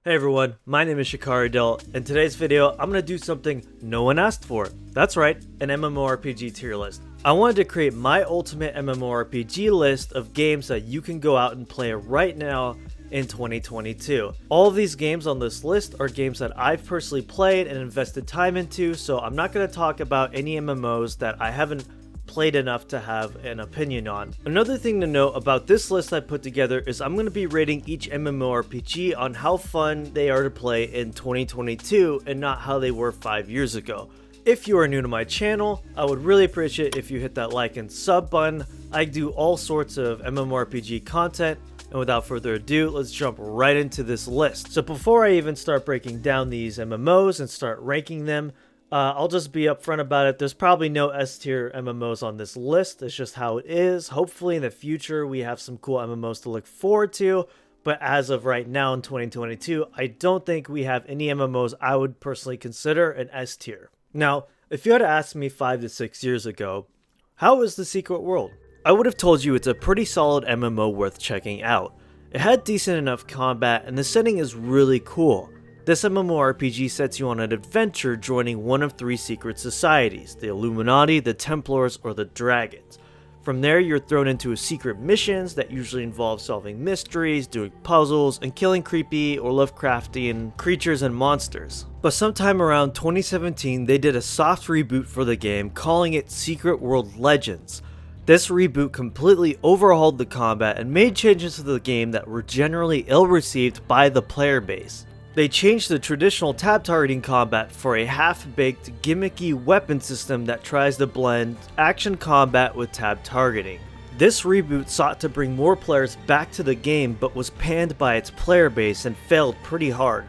Hey everyone, my name is Shikari Dill. In today's video, I'm going to do something no one asked for. That's right, an MMORPG tier list. I wanted to create my ultimate MMORPG list of games that you can go out and play right now in 2022. All of these games on this list are games that I've personally played and invested time into, so I'm not going to talk about any MMOs that I haven't played enough to have an opinion on. Another thing to note about this list I put together is I'm going to be rating each MMORPG on how fun they are to play in 2022 and not how they were 5 years ago. If you are new to my channel, I would really appreciate if you hit that like and sub button. I do all sorts of MMORPG content, and without further ado, let's jump right into this list. So before I even start breaking down these MMOs and start ranking them, I'll just be upfront about it. There's probably no S tier MMOs on this list. It's just how it is. Hopefully in the future we have some cool MMOs to look forward to. But as of right now in 2022, I don't think we have any MMOs I would personally consider an S tier. Now, if you had asked me 5 to 6 years ago, how is The Secret World? I would have told you it's a pretty solid MMO worth checking out. It had decent enough combat and the setting is really cool. This MMORPG sets you on an adventure joining one of 3 secret societies, the Illuminati, the Templars, or the Dragons. From there, you're thrown into secret missions that usually involve solving mysteries, doing puzzles, and killing creepy or Lovecraftian creatures and monsters. But sometime around 2017, they did a soft reboot for the game, calling it Secret World Legends. This reboot completely overhauled the combat and made changes to the game that were generally ill-received by the player base. They changed the traditional tab targeting combat for a half-baked, gimmicky weapon system that tries to blend action combat with tab targeting. This reboot sought to bring more players back to the game but was panned by its player base and failed pretty hard.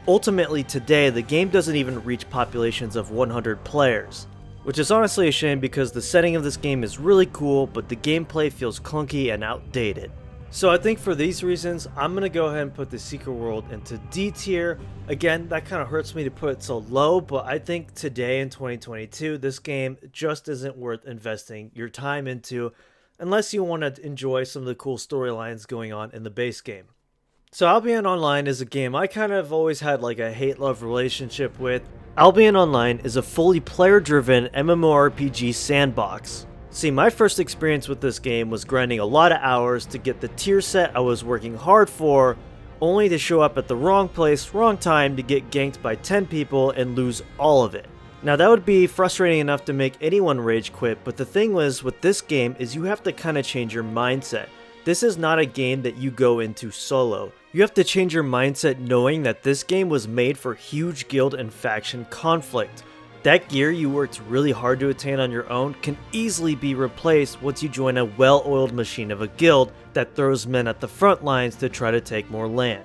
Ultimately today, the game doesn't even reach populations of 100 players. Which is honestly a shame because the setting of this game is really cool, but the gameplay feels clunky and outdated. So I think for these reasons, I'm going to go ahead and put the Secret World into D tier. Again, that kind of hurts me to put it so low, but I think today in 2022, this game just isn't worth investing your time into unless you want to enjoy some of the cool storylines going on in the base game. So Albion Online is a game I kind of always had like a hate-love relationship with. Albion Online is a fully player-driven MMORPG sandbox. See, my first experience with this game was grinding a lot of hours to get the tier set I was working hard for, only to show up at the wrong place, wrong time to get ganked by 10 people and lose all of it. Now that would be frustrating enough to make anyone rage quit, but the thing was with this game is you have to kind of change your mindset. This is not a game that you go into solo. You have to change your mindset knowing that this game was made for huge guild and faction conflict. That gear you worked really hard to attain on your own can easily be replaced once you join a well-oiled machine of a guild that throws men at the front lines to try to take more land.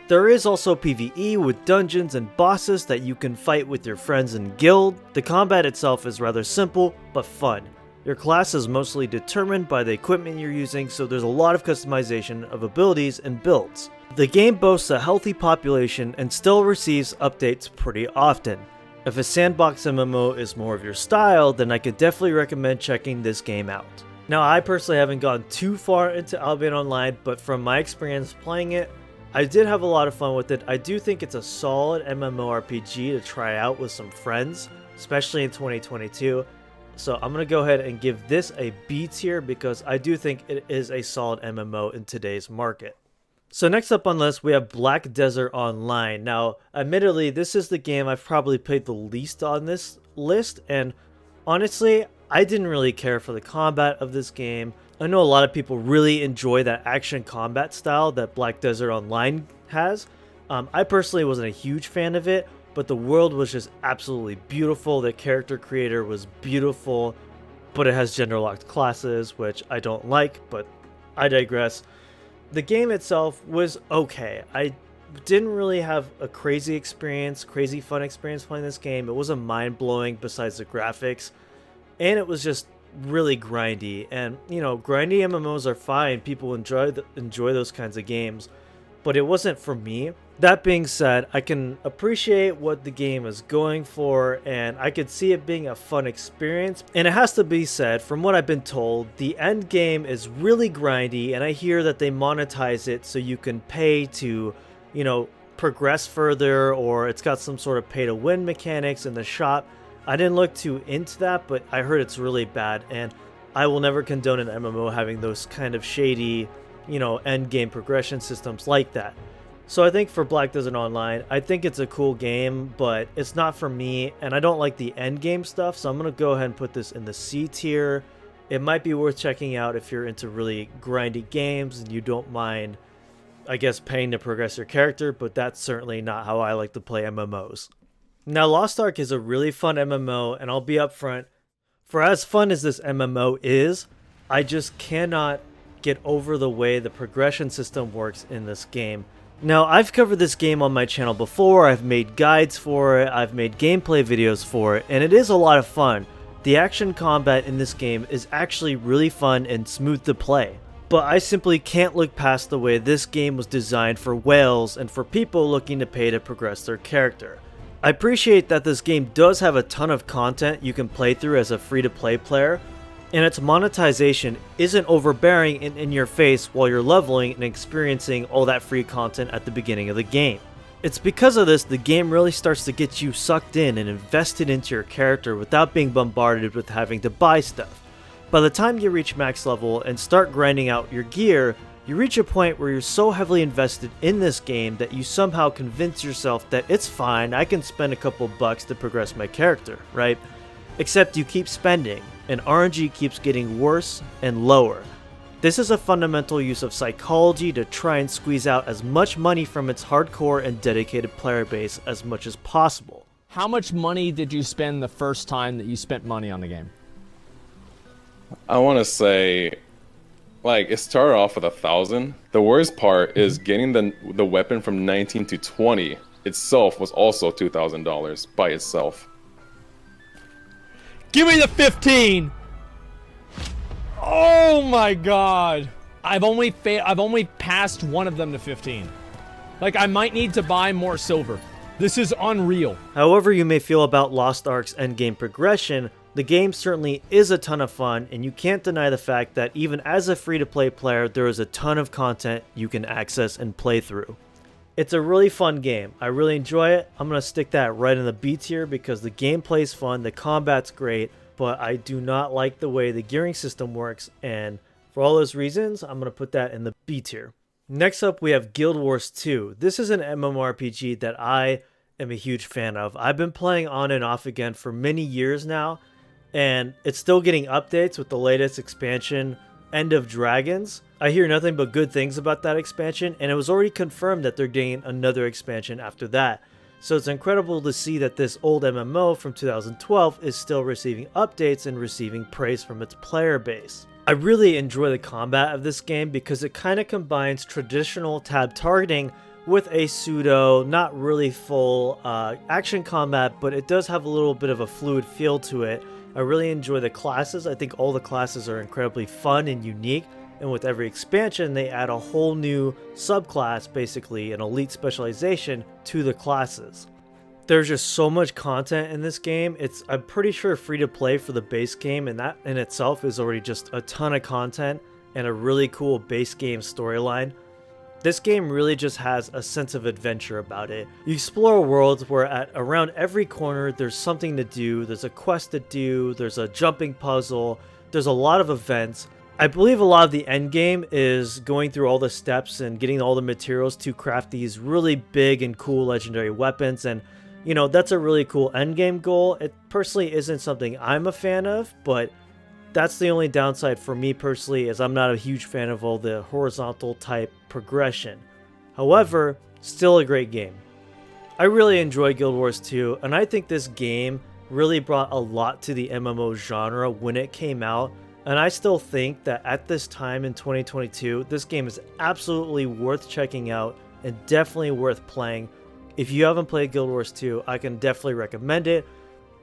There is also PvE with dungeons and bosses that you can fight with your friends in guild. The combat itself is rather simple but fun. Your class is mostly determined by the equipment you're using, so there's a lot of customization of abilities and builds. The game boasts a healthy population and still receives updates pretty often. If a sandbox MMO is more of your style, then I could definitely recommend checking this game out. Now, I personally haven't gone too far into Albion Online, but from my experience playing it, I did have a lot of fun with it. I do think it's a solid MMORPG to try out with some friends, especially in 2022. So I'm going to go ahead and give this a B tier because I do think it is a solid MMO in today's market. So next up on the list, we have Black Desert Online. Now, admittedly, this is the game I've probably played the least on this list, and honestly, I didn't really care for the combat of this game. I know a lot of people really enjoy that action combat style that Black Desert Online has. I personally wasn't a huge fan of it, but the world was just absolutely beautiful. The character creator was beautiful, but it has gender-locked classes, which I don't like, but I digress. The game itself was okay. I didn't really have a crazy fun experience playing this game. It wasn't mind-blowing besides the graphics, and it was just really grindy. And, you know, grindy MMOs are fine. People enjoy those kinds of games, but it wasn't for me. That being said, I can appreciate what the game is going for, and I could see it being a fun experience. And it has to be said, from what I've been told, the end game is really grindy, and I hear that they monetize it so you can pay to, you know, progress further, or it's got some sort of pay to win mechanics in the shop. I didn't look too into that, but I heard it's really bad, and I will never condone an MMO having those kind of shady, end game progression systems like that. So I think for Black Desert Online, I think it's a cool game, but it's not for me, and I don't like the end game stuff, so I'm going to go ahead and put this in the C tier. It might be worth checking out if you're into really grindy games and you don't mind, I guess, paying to progress your character, but that's certainly not how I like to play MMOs. Now, Lost Ark is a really fun MMO, and I'll be upfront, for as fun as this MMO is, I just cannot get over the way the progression system works in this game. Now, I've covered this game on my channel before, I've made guides for it, I've made gameplay videos for it, and it is a lot of fun. The action combat in this game is actually really fun and smooth to play. But I simply can't look past the way this game was designed for whales and for people looking to pay to progress their character. I appreciate that this game does have a ton of content you can play through as a free-to-play player, and its monetization isn't overbearing and in your face while you're leveling and experiencing all that free content at the beginning of the game. It's because of this the game really starts to get you sucked in and invested into your character without being bombarded with having to buy stuff. By the time you reach max level and start grinding out your gear, you reach a point where you're so heavily invested in this game that you somehow convince yourself that it's fine, I can spend a couple bucks to progress my character, right? Except you keep spending, and RNG keeps getting worse and lower. This is a fundamental use of psychology to try and squeeze out as much money from its hardcore and dedicated player base as much as possible. How much money did you spend the first time that you spent money on the game? I want to say, it started off with 1,000. The worst part is getting the weapon from 19 to 20 itself was also $2,000 by itself. Give me the 15! Oh my god! I've only passed one of them to 15. I might need to buy more silver. This is unreal. However you may feel about Lost Ark's endgame progression, the game certainly is a ton of fun, and you can't deny the fact that even as a free-to-play player, there is a ton of content you can access and play through. It's a really fun game. I really enjoy it. I'm going to stick that right in the B tier because the gameplay's fun, the combat's great, but I do not like the way the gearing system works, and for all those reasons, I'm going to put that in the B tier. Next up, we have Guild Wars 2. This is an MMORPG that I am a huge fan of. I've been playing on and off again for many years now, and it's still getting updates with the latest expansion, End of Dragons. I hear nothing but good things about that expansion, and it was already confirmed that they're getting another expansion after that. So it's incredible to see that this old MMO from 2012 is still receiving updates and receiving praise from its player base. I really enjoy the combat of this game because it kind of combines traditional tab targeting with a pseudo, not really full action combat, but it does have a little bit of a fluid feel to it. I really enjoy the classes. I think all the classes are incredibly fun and unique, and with every expansion they add a whole new subclass, basically an elite specialization to the classes. There's just so much content in this game. I'm pretty sure free to play for the base game, and that in itself is already just a ton of content and a really cool base game storyline. This game really just has a sense of adventure about it. You explore worlds where around every corner there's something to do, there's a quest to do, there's a jumping puzzle, there's a lot of events. I believe a lot of the end game is going through all the steps and getting all the materials to craft these really big and cool legendary weapons, and that's a really cool end game goal. It personally isn't something I'm a fan of, but that's the only downside for me personally, is I'm not a huge fan of all the horizontal type progression. However, still a great game. I really enjoy Guild Wars 2, and I think this game really brought a lot to the MMO genre when it came out, and I still think that at this time in 2022, this game is absolutely worth checking out and definitely worth playing. If you haven't played Guild Wars 2, I can definitely recommend it.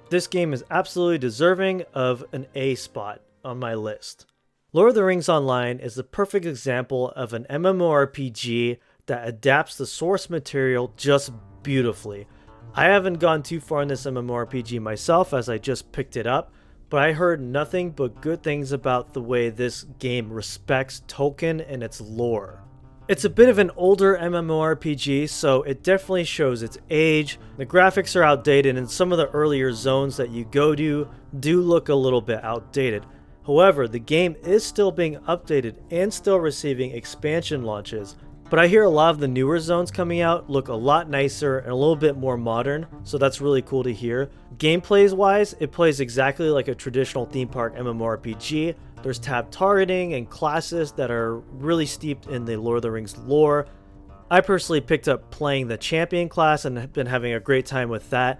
This game is absolutely deserving of an A spot on my list. Lord of the Rings Online is the perfect example of an MMORPG that adapts the source material just beautifully. I haven't gone too far in this MMORPG myself as I just picked it up, but I heard nothing but good things about the way this game respects Tolkien and its lore. It's a bit of an older MMORPG, so it definitely shows its age. The graphics are outdated, and some of the earlier zones that you go to do look a little bit outdated. However, the game is still being updated and still receiving expansion launches. But I hear a lot of the newer zones coming out look a lot nicer and a little bit more modern, so that's really cool to hear. Gameplays wise, it plays exactly like a traditional theme park MMORPG. There's tab targeting and classes that are really steeped in the Lord of the Rings lore. I personally picked up playing the champion class and have been having a great time with that.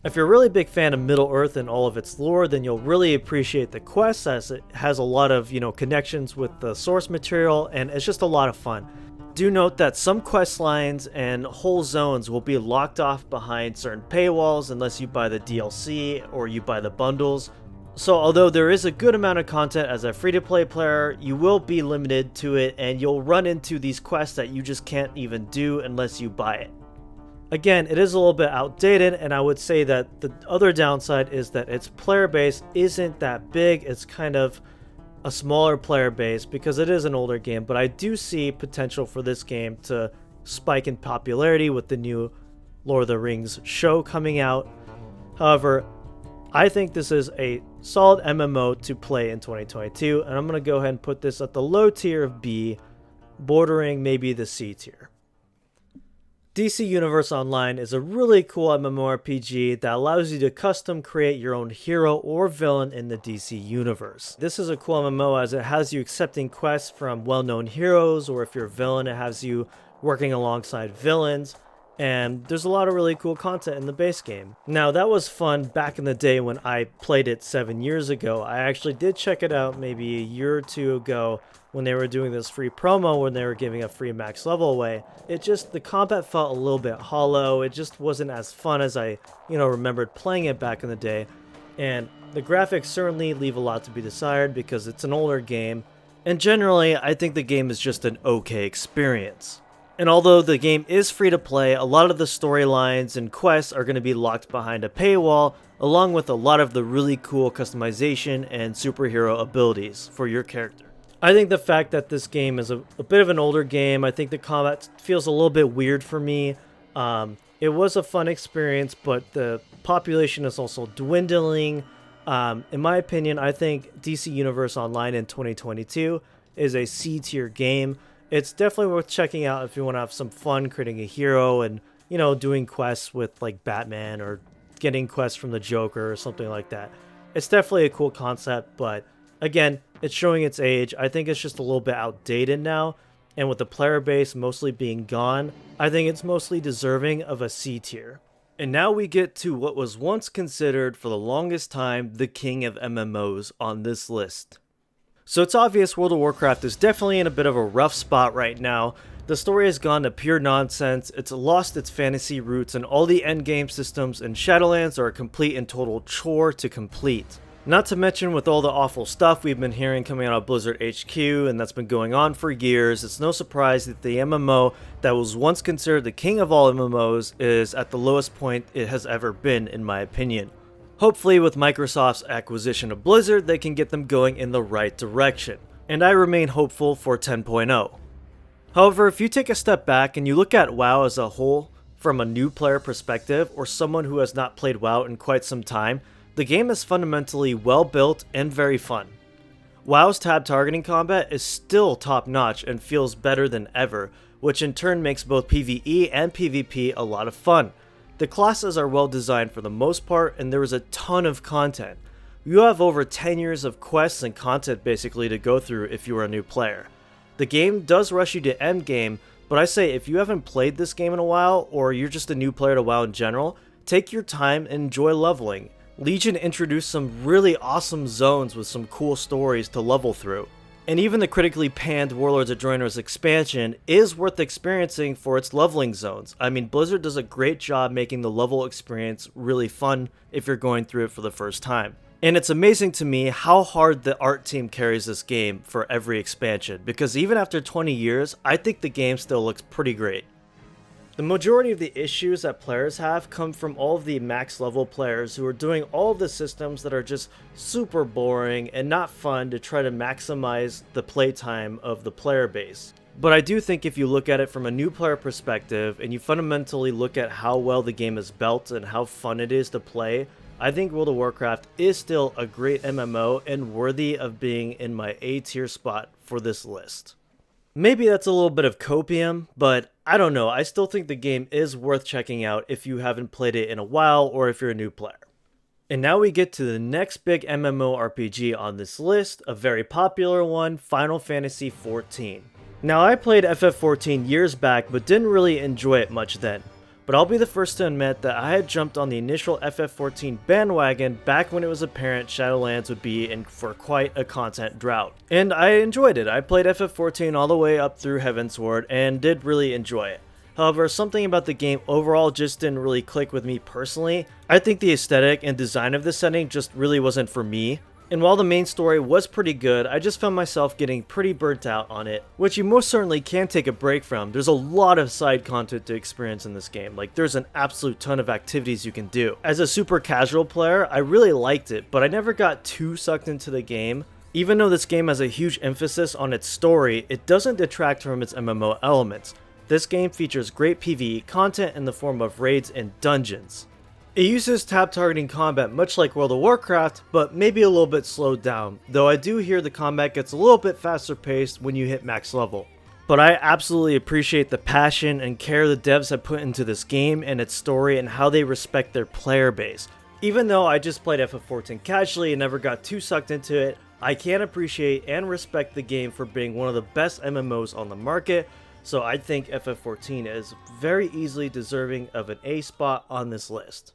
If you're a really big fan of Middle-earth and all of its lore, then you'll really appreciate the quest, as it has a lot of, connections with the source material, and it's just a lot of fun. Do note that some quest lines and whole zones will be locked off behind certain paywalls unless you buy the DLC or you buy the bundles. So although there is a good amount of content as a free-to-play player, you will be limited to it, and you'll run into these quests that you just can't even do unless you buy it. Again, it is a little bit outdated, and I would say that the other downside is that its player base isn't that big. It's kind of a smaller player base because it is an older game, but I do see potential for this game to spike in popularity with the new Lord of the Rings show coming out. However, I think this is a solid MMO to play in 2022, and I'm going to go ahead and put this at the low tier of B, bordering maybe the C tier. DC Universe Online is a really cool MMORPG that allows you to custom create your own hero or villain in the DC universe. This is a cool MMO as it has you accepting quests from well-known heroes, or if you're a villain, it has you working alongside villains. And there's a lot of really cool content in the base game. Now, that was fun back in the day when I played it 7 years ago. I actually did check it out maybe a year or two ago when they were doing this free promo when they were giving a free max level away. The combat felt a little bit hollow. It just wasn't as fun as I, remembered playing it back in the day. And the graphics certainly leave a lot to be desired because it's an older game. And generally, I think the game is just an okay experience. And although the game is free to play, a lot of the storylines and quests are going to be locked behind a paywall, along with a lot of the really cool customization and superhero abilities for your character. I think the fact that this game is a bit of an older game, I think the combat feels a little bit weird for me. It was a fun experience, but the population is also dwindling. In my opinion, I think DC Universe Online in 2022 is a C tier game. It's definitely worth checking out if you want to have some fun creating a hero and, doing quests with like Batman or getting quests from the Joker or something like that. It's definitely a cool concept, but again, it's showing its age. I think it's just a little bit outdated now, and with the player base mostly being gone, I think it's mostly deserving of a C tier. And now we get to what was once considered for the longest time the king of MMOs on this list. So it's obvious World of Warcraft is definitely in a bit of a rough spot right now. The story has gone to pure nonsense, it's lost its fantasy roots, and all the endgame systems in Shadowlands are a complete and total chore to complete. Not to mention with all the awful stuff we've been hearing coming out of Blizzard HQ, and that's been going on for years, it's no surprise that the MMO that was once considered the king of all MMOs is at the lowest point it has ever been, in my opinion. Hopefully with Microsoft's acquisition of Blizzard, they can get them going in the right direction, and I remain hopeful for 10.0. However, if you take a step back and you look at WoW as a whole from a new player perspective, or someone who has not played WoW in quite some time, the game is fundamentally well built and very fun. WoW's tab targeting combat is still top notch and feels better than ever, which in turn makes both PvE and PvP a lot of fun. The classes are well designed for the most part, and there is a ton of content. You have over 10 years of quests and content basically to go through if you are a new player. The game does rush you to endgame, but I say if you haven't played this game in a while, or you're just a new player to WoW in general, take your time and enjoy leveling. Legion introduced some really awesome zones with some cool stories to level through. And even the critically panned Warlords of Draenor's expansion is worth experiencing for its leveling zones. I mean, Blizzard does a great job making the level experience really fun if you're going through it for the first time. And it's amazing to me how hard the art team carries this game for every expansion, because even after 20 years, I think the game still looks pretty great. The majority of the issues that players have come from all of the max level players who are doing all of the systems that are just super boring and not fun to try to maximize the playtime of the player base. But I do think if you look at it from a new player perspective and you fundamentally look at how well the game is built and how fun it is to play, I think World of Warcraft is still a great MMO and worthy of being in my A tier spot for this list. Maybe that's a little bit of copium, but I don't know, I still think the game is worth checking out if you haven't played it in a while or if you're a new player. And now we get to the next big MMORPG on this list, a very popular one, Final Fantasy XIV. Now I played FF14 years back but didn't really enjoy it much then. But I'll be the first to admit that I had jumped on the initial FF14 bandwagon back when it was apparent Shadowlands would be in for quite a content drought. And I enjoyed it. I played FF14 all the way up through Heavensward and did really enjoy it. However, something about the game overall just didn't really click with me personally. I think the aesthetic and design of the setting just really wasn't for me. And while the main story was pretty good, I just found myself getting pretty burnt out on it, which you most certainly can take a break from. There's a lot of side content to experience in this game, like there's an absolute ton of activities you can do. As a super casual player, I really liked it, but I never got too sucked into the game. Even though this game has a huge emphasis on its story, it doesn't detract from its MMO elements. This game features great PvE content in the form of raids and dungeons. It uses tab targeting combat much like World of Warcraft, but maybe a little bit slowed down, though I do hear the combat gets a little bit faster paced when you hit max level. But I absolutely appreciate the passion and care the devs have put into this game and its story and how they respect their player base. Even though I just played FF14 casually and never got too sucked into it, I can appreciate and respect the game for being one of the best MMOs on the market, so I think FF14 is very easily deserving of an A spot on this list.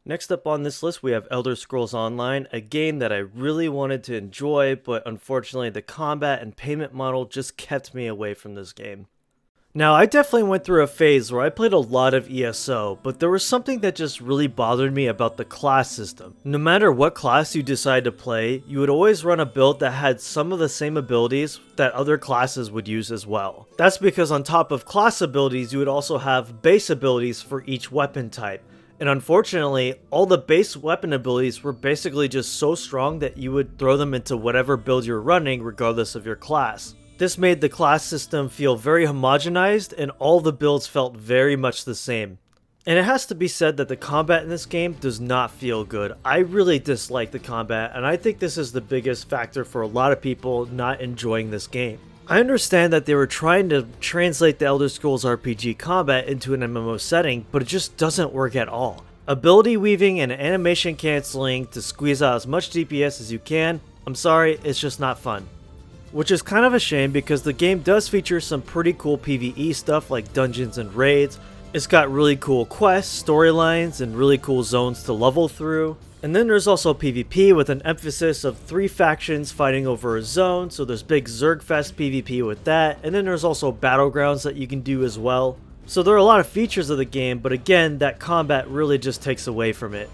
Next up on this list we have Elder Scrolls Online, a game that I really wanted to enjoy, but unfortunately the combat and payment model just kept me away from this game. Now I definitely went through a phase where I played a lot of ESO, but there was something that just really bothered me about the class system. No matter what class you decide to play, you would always run a build that had some of the same abilities that other classes would use as well. That's because on top of class abilities you would also have base abilities for each weapon type. And unfortunately, all the base weapon abilities were basically just so strong that you would throw them into whatever build you're running regardless of your class. This made the class system feel very homogenized and all the builds felt very much the same. And it has to be said that the combat in this game does not feel good. I really dislike the combat and I think this is the biggest factor for a lot of people not enjoying this game. I understand that they were trying to translate the Elder Scrolls RPG combat into an MMO setting, but it just doesn't work at all. Ability weaving and animation cancelling to squeeze out as much DPS as you can, I'm sorry, it's just not fun. Which is kind of a shame because the game does feature some pretty cool PvE stuff like dungeons and raids. It's got really cool quests, storylines, and really cool zones to level through. And then there's also PvP with an emphasis of 3 factions fighting over a zone, so there's big Zergfest PvP with that, and then there's also battlegrounds that you can do as well. So there are a lot of features of the game, but again, that combat really just takes away from it.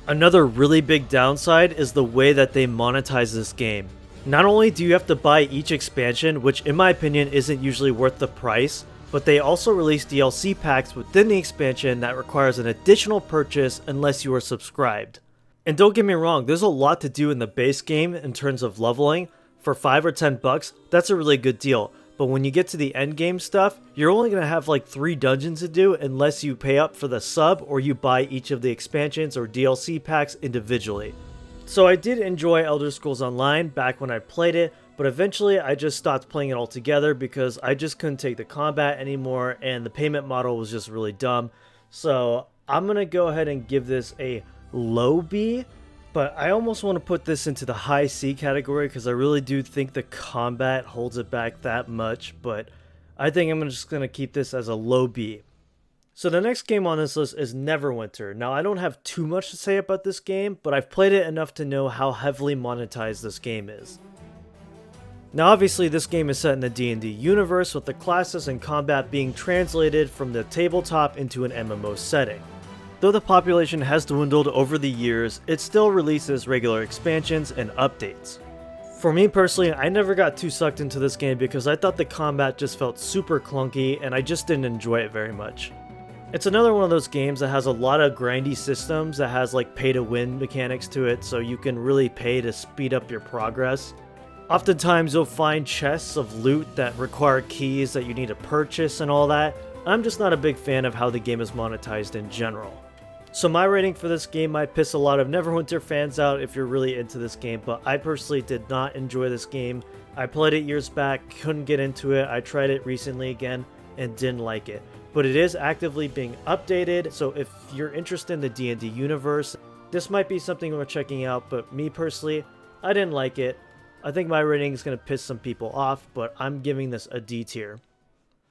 Another really big downside is the way that they monetize this game. Not only do you have to buy each expansion, which in my opinion isn't usually worth the price, but they also release DLC packs within the expansion that requires an additional purchase unless you are subscribed. And don't get me wrong, there's a lot to do in the base game in terms of leveling. For $5 or $10, that's a really good deal. But when you get to the end game stuff, you're only going to have like 3 dungeons to do unless you pay up for the sub or you buy each of the expansions or DLC packs individually. So I did enjoy Elder Scrolls Online back when I played it, but eventually I just stopped playing it altogether because I just couldn't take the combat anymore and the payment model was just really dumb. So I'm going to go ahead and give this a low B, but I almost want to put this into the high C category because I really do think the combat holds it back that much, but I think I'm just going to keep this as a low B. So the next game on this list is Neverwinter. Now I don't have too much to say about this game, but I've played it enough to know how heavily monetized this game is. Now obviously this game is set in the D&D universe with the classes and combat being translated from the tabletop into an MMO setting. Though the population has dwindled over the years, it still releases regular expansions and updates. For me personally, I never got too sucked into this game because I thought the combat just felt super clunky and I just didn't enjoy it very much. It's another one of those games that has a lot of grindy systems that has like pay to win mechanics to it, so you can really pay to speed up your progress. Oftentimes you'll find chests of loot that require keys that you need to purchase and all that. I'm just not a big fan of how the game is monetized in general. So my rating for this game might piss a lot of Neverwinter fans out if you're really into this game, but I personally did not enjoy this game. I played it years back, couldn't get into it. I tried it recently again and didn't like it. But it is actively being updated, so if you're interested in the D&D universe, this might be something worth checking out, but me personally, I didn't like it. I think my rating is going to piss some people off, but I'm giving this a D tier.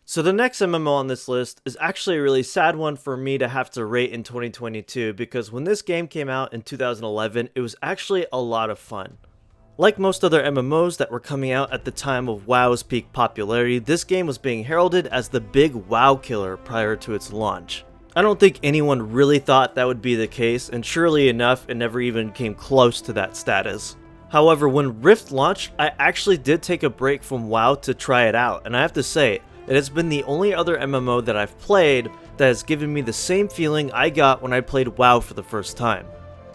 So the next MMO on this list is actually a really sad one for me to have to rate in 2022, because when this game came out in 2011, it was actually a lot of fun. Like most other MMOs that were coming out at the time of WoW's peak popularity, this game was being heralded as the big WoW killer prior to its launch. I don't think anyone really thought that would be the case, and surely enough, it never even came close to that status. However, when Rift launched, I actually did take a break from WoW to try it out, and I have to say, it has been the only other MMO that I've played that has given me the same feeling I got when I played WoW for the first time.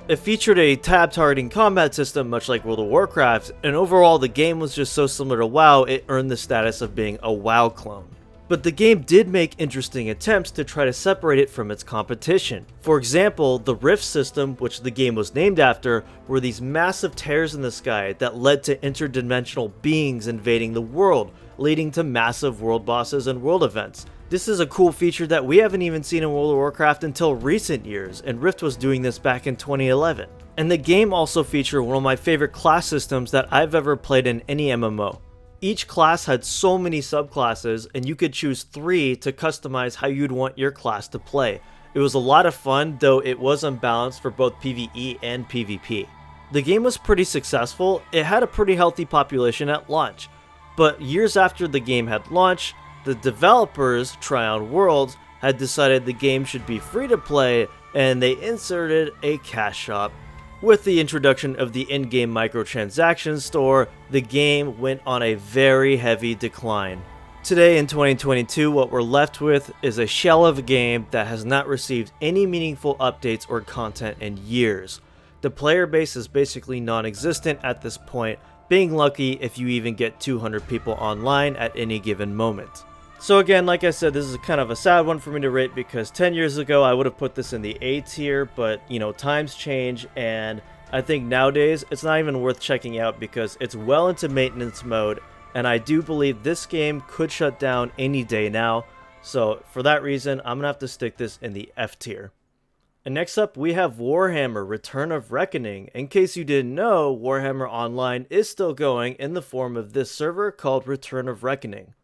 It featured a tab targeting combat system much like World of Warcraft, and overall the game was just so similar to WoW it earned the status of being a WoW clone. But the game did make interesting attempts to try to separate it from its competition. For example, the Rift system, which the game was named after, were these massive tears in the sky that led to interdimensional beings invading the world, leading to massive world bosses and world events. This is a cool feature that we haven't even seen in World of Warcraft until recent years, and Rift was doing this back in 2011. And the game also featured one of my favorite class systems that I've ever played in any MMO. Each class had so many subclasses, and you could choose 3 to customize how you'd want your class to play. It was a lot of fun, though it was unbalanced for both PvE and PvP. The game was pretty successful. It had a pretty healthy population at launch, but years after the game had launched, the developers, Tryon Worlds, had decided the game should be free to play, and they inserted a cash shop. With the introduction of the in-game microtransaction store, the game went on a very heavy decline. Today in 2022, what we're left with is a shell of a game that has not received any meaningful updates or content in years. The player base is basically non-existent at this point, being lucky if you even get 200 people online at any given moment. So again, like I said, this is kind of a sad one for me to rate because 10 years ago I would have put this in the A tier, but you know, times change, and I think nowadays it's not even worth checking out because it's well into maintenance mode, and I do believe this game could shut down any day now. So for that reason, I'm gonna have to stick this in the F tier. And next up, we have Warhammer Return of Reckoning. In case you didn't know, Warhammer Online is still going in the form of this server called Return of Reckoning.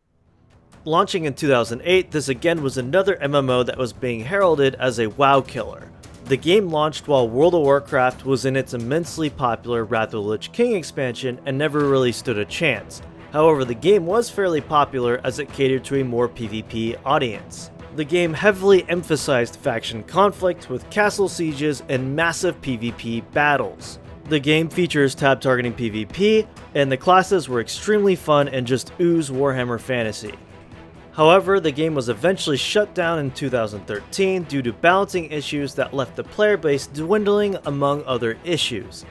Launching in 2008, this again was another MMO that was being heralded as a WoW killer. The game launched while World of Warcraft was in its immensely popular Wrath of the Lich King expansion and never really stood a chance. However, the game was fairly popular as it catered to a more PvP audience. The game heavily emphasized faction conflict with castle sieges and massive PvP battles. The game features tab targeting PvP, and the classes were extremely fun and just ooze Warhammer fantasy. However, the game was eventually shut down in 2013 due to balancing issues that left the player base dwindling among other issues.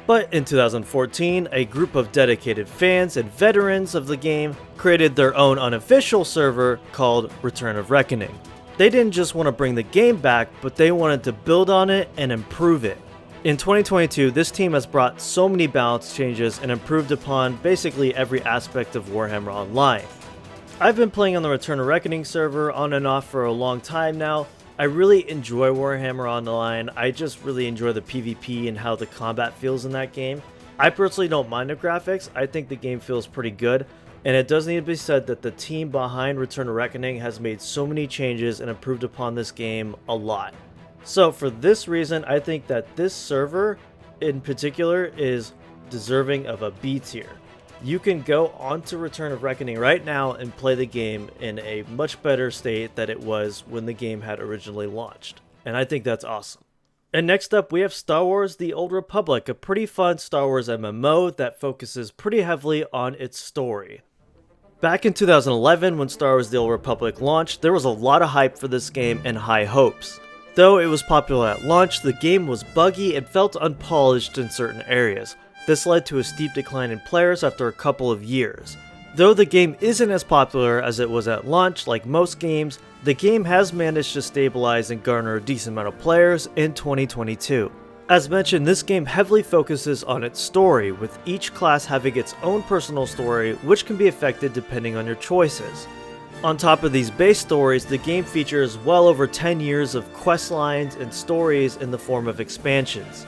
But in 2014, a group of dedicated fans and veterans of the game created their own unofficial server called Return of Reckoning. They didn't just want to bring the game back, but they wanted to build on it and improve it. In 2022, this team has brought so many balance changes and improved upon basically every aspect of Warhammer Online. I've been playing on the Return of Reckoning server on and off for a long time now. I really enjoy Warhammer Online. I just really enjoy the PvP and how the combat feels in that game. I personally don't mind the graphics. I think the game feels pretty good. And it does need to be said that the team behind Return of Reckoning has made so many changes and improved upon this game a lot. So for this reason, I think that this server in particular is deserving of a B tier. You can go onto Return of Reckoning right now and play the game in a much better state than it was when the game had originally launched. And I think that's awesome. And next up, we have Star Wars The Old Republic, a pretty fun Star Wars MMO that focuses pretty heavily on its story. Back in 2011, when Star Wars The Old Republic launched, there was a lot of hype for this game and high hopes. Though it was popular at launch, the game was buggy and felt unpolished in certain areas. This led to a steep decline in players after a couple of years. Though the game isn't as popular as it was at launch like most games, the game has managed to stabilize and garner a decent amount of players in 2022. As mentioned, this game heavily focuses on its story, with each class having its own personal story which can be affected depending on your choices. On top of these base stories, the game features well over 10 years of quest lines and stories in the form of expansions.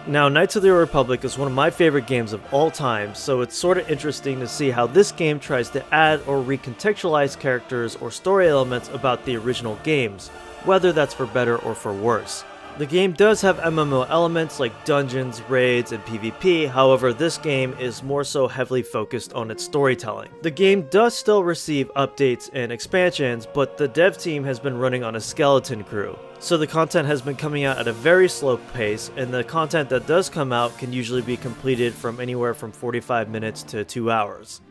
Now, Knights of the Old Republic is one of my favorite games of all time, so it's sorta interesting to see how this game tries to add or recontextualize characters or story elements about the original games, whether that's for better or for worse. The game does have MMO elements like dungeons, raids, and PvP, however this game is more so heavily focused on its storytelling. The game does still receive updates and expansions, but the dev team has been running on a skeleton crew. So the content has been coming out at a very slow pace, and the content that does come out can usually be completed from anywhere from 45 minutes to 2 hours.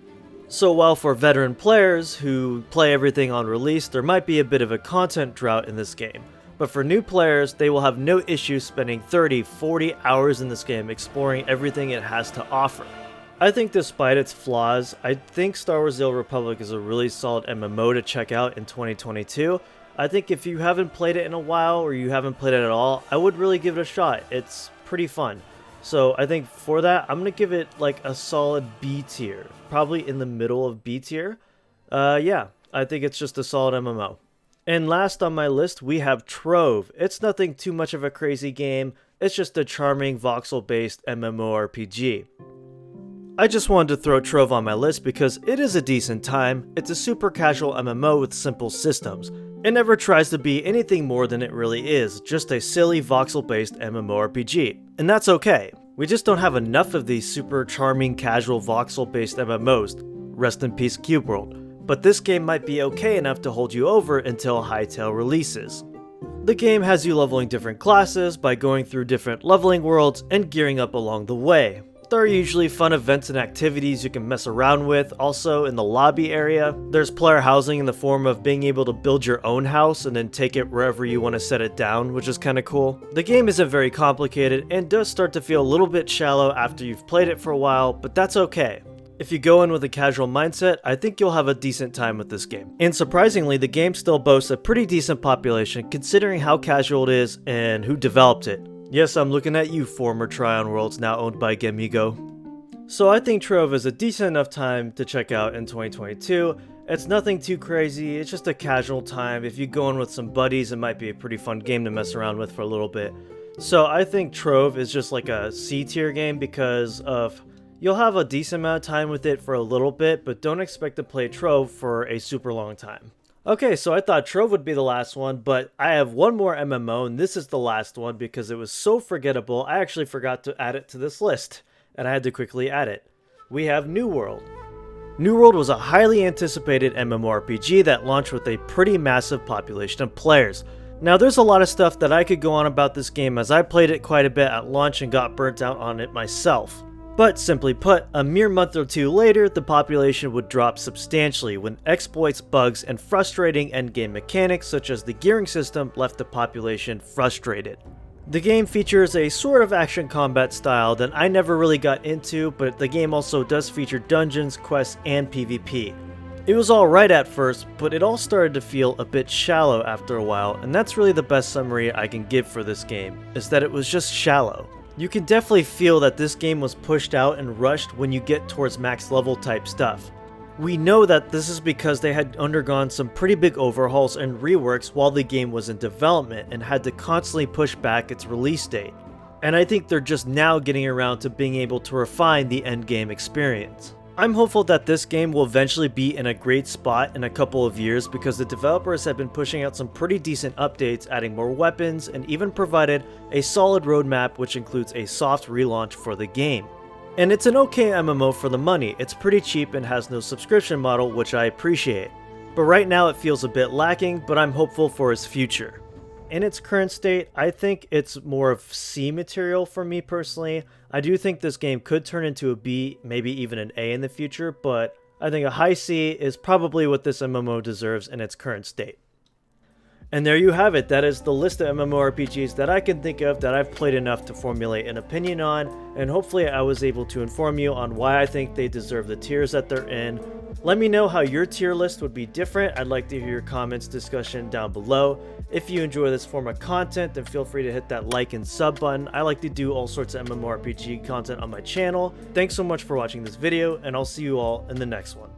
So while for veteran players who play everything on release, there might be a bit of a content drought in this game. But for new players, they will have no issue spending 30-40 hours in this game exploring everything it has to offer. I think despite its flaws, I think Star Wars The Old Republic is a really solid MMO to check out in 2022. I think if you haven't played it in a while or you haven't played it at all, I would really give it a shot. It's pretty fun. So I think for that, I'm going to give it like a solid B tier. Probably in the middle of B tier. Yeah, I think it's just a solid MMO. And last on my list, we have Trove. It's nothing too much of a crazy game, it's just a charming voxel-based MMORPG. I just wanted to throw Trove on my list because it is a decent time. It's a super casual MMO with simple systems. It never tries to be anything more than it really is, just a silly voxel-based MMORPG. And that's okay. We just don't have enough of these super charming casual voxel-based MMOs. Rest in peace Cube World. But this game might be okay enough to hold you over until Hytale releases. The game has you leveling different classes by going through different leveling worlds and gearing up along the way. There are usually fun events and activities you can mess around with. Also in the lobby area, there's player housing in the form of being able to build your own house and then take it wherever you want to set it down, which is kinda cool. The game isn't very complicated and does start to feel a little bit shallow after you've played it for a while, but that's okay. If you go in with a casual mindset, I think you'll have a decent time with this game. And surprisingly, the game still boasts a pretty decent population considering how casual it is and who developed it. Yes, I'm looking at you, former Tryon Worlds now owned by Gamigo. So I think Trove is a decent enough time to check out in 2022. It's nothing too crazy, it's just a casual time. If you go in with some buddies, it might be a pretty fun game to mess around with for a little bit. So I think Trove is just like a C tier game because of you'll have a decent amount of time with it for a little bit, but don't expect to play Trove for a super long time. Okay, so I thought Trove would be the last one, but I have one more MMO, and this is the last one because it was so forgettable, I actually forgot to add it to this list, and I had to quickly add it. We have New World. New World was a highly anticipated MMORPG that launched with a pretty massive population of players. Now there's a lot of stuff that I could go on about this game as I played it quite a bit at launch and got burnt out on it myself. But simply put, a mere month or two later, the population would drop substantially when exploits, bugs, and frustrating endgame mechanics such as the gearing system left the population frustrated. The game features a sort of action combat style that I never really got into, but the game also does feature dungeons, quests, and PvP. It was alright at first, but it all started to feel a bit shallow after a while, and that's really the best summary I can give for this game, is that it was just shallow. You can definitely feel that this game was pushed out and rushed when you get towards max level type stuff. We know that this is because they had undergone some pretty big overhauls and reworks while the game was in development and had to constantly push back its release date. And I think they're just now getting around to being able to refine the endgame experience. I'm hopeful that this game will eventually be in a great spot in a couple of years because the developers have been pushing out some pretty decent updates, adding more weapons, and even provided a solid roadmap which includes a soft relaunch for the game. And it's an okay MMO for the money, it's pretty cheap and has no subscription model, which I appreciate. But right now it feels a bit lacking, but I'm hopeful for its future. In its current state, I think it's more of C material for me personally. I do think this game could turn into a B, maybe even an A in the future, but I think a high C is probably what this MMO deserves in its current state. And there you have it. That is the list of MMORPGs that I can think of that I've played enough to formulate an opinion on, and hopefully I was able to inform you on why I think they deserve the tiers that they're in. Let me know how your tier list would be different. I'd like to hear your comments, discussion down below. If you enjoy this form of content, then feel free to hit that like and sub button. I like to do all sorts of MMORPG content on my channel. Thanks so much for watching this video, and I'll see you all in the next one.